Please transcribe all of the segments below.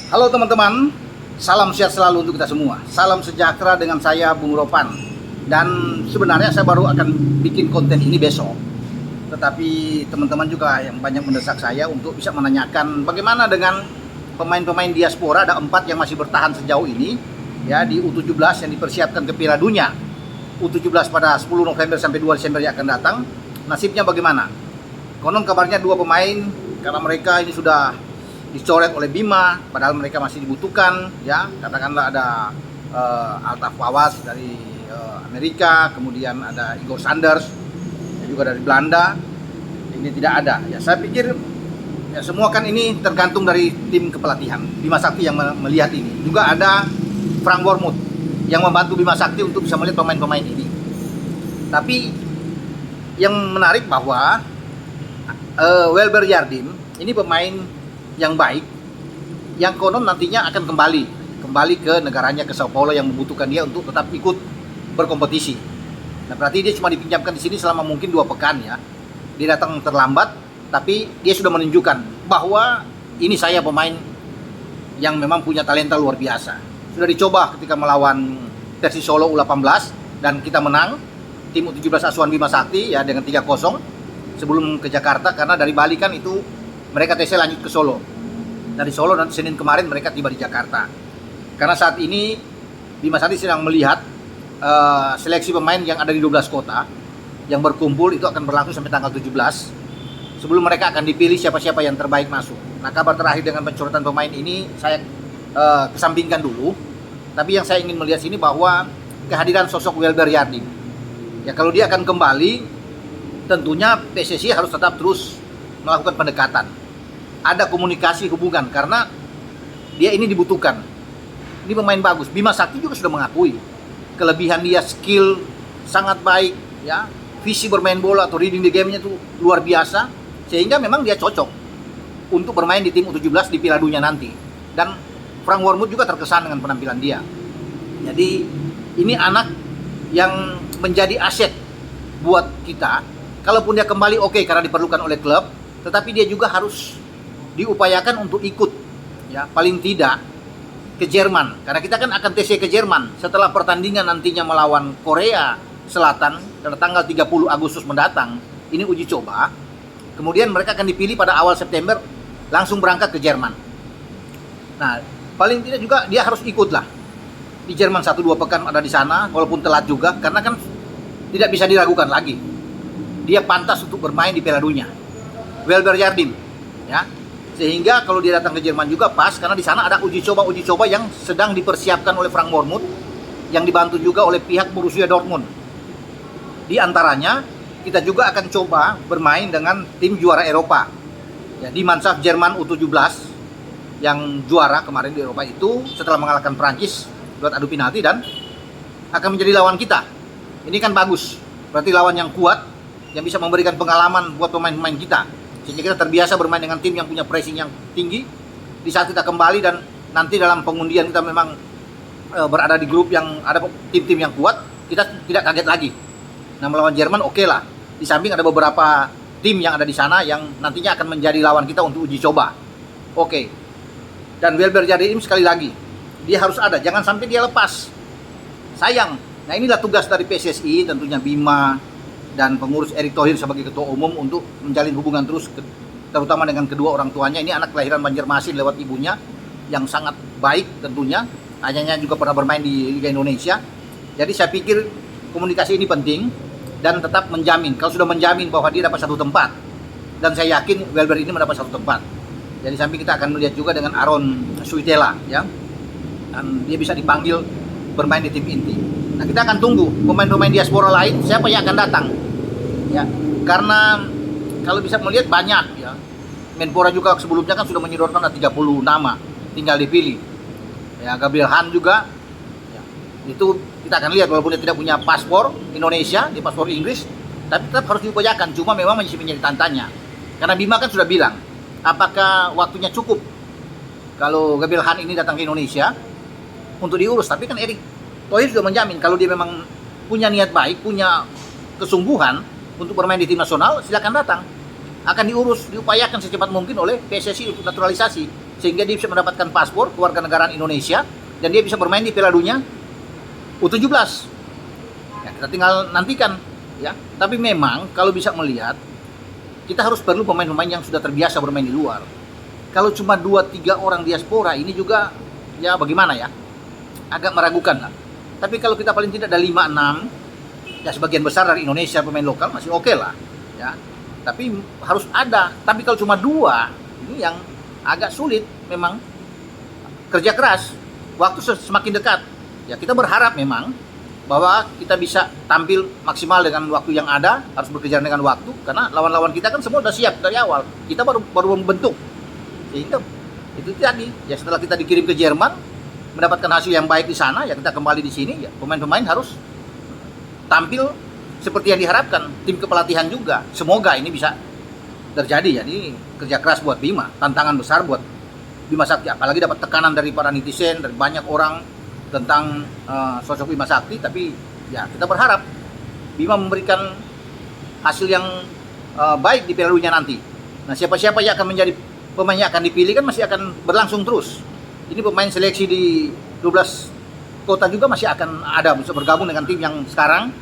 Halo teman-teman, salam sehat selalu untuk kita semua. Salam sejahtera dengan saya Bung Ropan. Dan sebenarnya saya baru akan bikin konten ini besok. Tetapi teman-teman juga yang banyak mendesak saya untuk bisa menanyakan bagaimana dengan pemain-pemain diaspora. Ada 4 yang masih bertahan sejauh ini ya di U17 yang dipersiapkan ke Piala Dunia U17 pada 10 November sampai 2 Desember yang akan datang. Nasibnya bagaimana? Konon kabarnya 2 pemain karena mereka ini sudah dicoret oleh Bima, padahal mereka masih dibutuhkan, ya. Katakanlah ada Altaf Fawaz dari Amerika, kemudian ada Igor Sanders, juga dari Belanda. Ini tidak ada. Ya, saya pikir ya semua kan ini tergantung dari tim kepelatihan. Bima Sakti yang melihat ini. Juga ada Frank Wormuth yang membantu Bima Sakti untuk bisa melihat pemain-pemain ini. Tapi yang menarik bahwa Welber Jardim ini pemain yang baik, yang konon nantinya akan kembali ke negaranya, ke Sao Paulo, yang membutuhkan dia untuk tetap ikut berkompetisi. Nah, berarti dia cuma dipinjamkan di sini selama mungkin 2 pekan ya. Dia datang terlambat, tapi dia sudah menunjukkan bahwa ini saya pemain yang memang punya talenta luar biasa. Sudah dicoba ketika melawan Persis Solo U18 dan kita menang tim U17 asuhan Bima Sakti ya dengan 3-0 sebelum ke Jakarta, karena dari Bali kan itu mereka TC lanjut ke Solo. Dari Solo dan Senin kemarin mereka tiba di Jakarta. Karena saat ini Bima Sakti sedang melihat seleksi pemain yang ada di 12 kota yang berkumpul, itu akan berlangsung sampai tanggal 17. Sebelum mereka akan dipilih siapa-siapa yang terbaik masuk. Nah, kabar terakhir dengan pencoretan pemain ini saya kesampingkan dulu. Tapi yang saya ingin melihat sini bahwa kehadiran sosok Welber Jardim. Ya, kalau dia akan kembali, tentunya PSSI harus tetap terus melakukan pendekatan, ada komunikasi hubungan, karena dia ini dibutuhkan. Ini pemain bagus. Bima Sakti juga sudah mengakui kelebihan dia, skill sangat baik ya, visi bermain bola atau reading the game-nya itu luar biasa, sehingga memang dia cocok untuk bermain di tim U17 di Piala Dunia nanti. Dan Frank Wormuth juga terkesan dengan penampilan dia. Jadi ini anak yang menjadi aset buat kita. Kalaupun dia kembali oke, karena diperlukan oleh klub, tetapi dia juga harus diupayakan untuk ikut ya, paling tidak ke Jerman, karena kita kan akan TC ke Jerman setelah pertandingan nantinya melawan Korea Selatan pada tanggal 30 Agustus mendatang. Ini uji coba, kemudian mereka akan dipilih pada awal September langsung berangkat ke Jerman. Nah, paling tidak juga dia harus ikutlah di Jerman 1-2 pekan ada di sana, walaupun telat juga, karena kan tidak bisa diragukan lagi dia pantas untuk bermain di Piala Dunia. Welber Jardim ya, sehingga kalau dia datang ke Jerman juga pas, karena di sana ada uji coba yang sedang dipersiapkan oleh Frank Wormuth yang dibantu juga oleh pihak Borussia Dortmund. Di antaranya kita juga akan coba bermain dengan tim juara Eropa ya, di Mannschaft Jerman U17 yang juara kemarin di Eropa itu setelah mengalahkan Prancis lewat adu penalti, dan akan menjadi lawan kita. Ini kan bagus, berarti lawan yang kuat yang bisa memberikan pengalaman buat pemain-pemain kita, sehingga kita terbiasa bermain dengan tim yang punya pressing yang tinggi. Di saat kita kembali dan nanti dalam pengundian kita memang berada di grup yang ada tim-tim yang kuat, kita tidak kaget lagi. Nah, melawan Jerman oke lah. Di samping ada beberapa tim yang ada di sana yang nantinya akan menjadi lawan kita untuk uji coba. Oke. Dan Welber Jardim sekali lagi, dia harus ada, jangan sampai dia lepas. Sayang. Nah, inilah tugas dari PSSI, tentunya Bima dan pengurus Erick Thohir sebagai ketua umum untuk menjalin hubungan terus, terutama dengan kedua orang tuanya. Ini anak kelahiran Banjarmasin lewat ibunya yang sangat baik tentunya. Ayahnya juga pernah bermain di Liga Indonesia. Jadi saya pikir komunikasi ini penting dan tetap menjamin. Kalau sudah menjamin bahwa dia dapat 1 tempat, dan saya yakin Welber ini mendapat 1 tempat. Jadi samping kita akan melihat juga dengan Aaron Suitela ya, dan dia bisa dipanggil bermain di tim inti. Nah, kita akan tunggu pemain-pemain diaspora lain siapa yang akan datang. Ya, karena kalau bisa melihat banyak ya. Menpora juga sebelumnya kan sudah menyodorkan ada 30 nama, tinggal dipilih. Ya, Gabriel Han juga. Ya, itu kita akan lihat, walaupun dia tidak punya paspor Indonesia, di paspor Inggris, tapi tetap harus diupayakan. Cuma memang masih menjadi tantangannya. Karena Bima kan sudah bilang, apakah waktunya cukup kalau Gabriel Han ini datang ke Indonesia untuk diurus. Tapi kan Erick Thohir sudah menjamin kalau dia memang punya niat baik, punya kesungguhan untuk bermain di tim nasional, silakan datang. Akan diurus, diupayakan secepat mungkin oleh PSSI untuk naturalisasi. sehingga dia bisa mendapatkan paspor kewarganegaraan Indonesia dan dia bisa bermain di Piala Dunia U17. Ya, kita tinggal nantikan ya. Tapi memang kalau bisa melihat, kita harus perlu pemain-pemain yang sudah terbiasa bermain di luar. Kalau cuma 2-3 orang diaspora ini juga ya bagaimana ya, agak meragukan lah. Tapi kalau kita paling tidak ada 5-6, ya sebagian besar dari Indonesia pemain lokal masih oke lah ya. Tapi harus ada. Tapi kalau cuma 2, ini yang agak sulit. Memang kerja keras, waktu semakin dekat ya, kita berharap memang bahwa kita bisa tampil maksimal dengan waktu yang ada, harus bekerja dengan waktu, karena lawan-lawan kita kan semua udah siap dari awal, kita baru membentuk. Sehingga itu tadi ya, setelah kita dikirim ke Jerman mendapatkan hasil yang baik di sana ya, kita kembali di sini ya, pemain-pemain harus tampil seperti yang diharapkan tim kepelatihan juga. Semoga ini bisa terjadi. Jadi kerja keras buat Bima, tantangan besar buat Bima Sakti, apalagi dapat tekanan dari para netizen, dari banyak orang tentang sosok Bima Sakti. Tapi ya kita berharap Bima memberikan hasil yang baik di Piala Dunia nanti. Nah, siapa-siapa yang akan menjadi pemain yang akan dipilih kan masih akan berlangsung terus. Ini pemain seleksi di 12 kota juga masih akan ada, bisa bergabung dengan tim yang sekarang.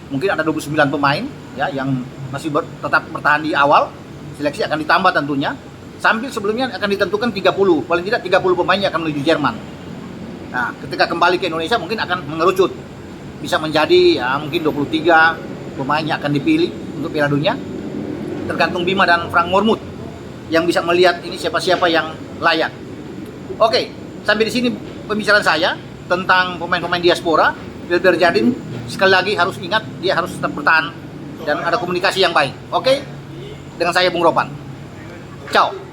Mungkin ada 29 pemain ya yang masih tetap bertahan di awal. Seleksi akan ditambah tentunya. Sambil sebelumnya akan ditentukan 30, paling tidak 30 pemain yang akan menuju Jerman. Nah, ketika kembali ke Indonesia mungkin akan mengerucut. Bisa menjadi ya mungkin 23 pemain yang akan dipilih untuk Piala Dunia. Tergantung Bima dan Frank Mormut yang bisa melihat ini siapa-siapa yang layak. Oke, sampai di sini pembicaraan saya tentang pemain-pemain diaspora. Wilber Jardine sekali lagi harus ingat, dia harus tetap bertahan dan ada komunikasi yang baik. Oke, dengan saya Bung Ropan. Ciao.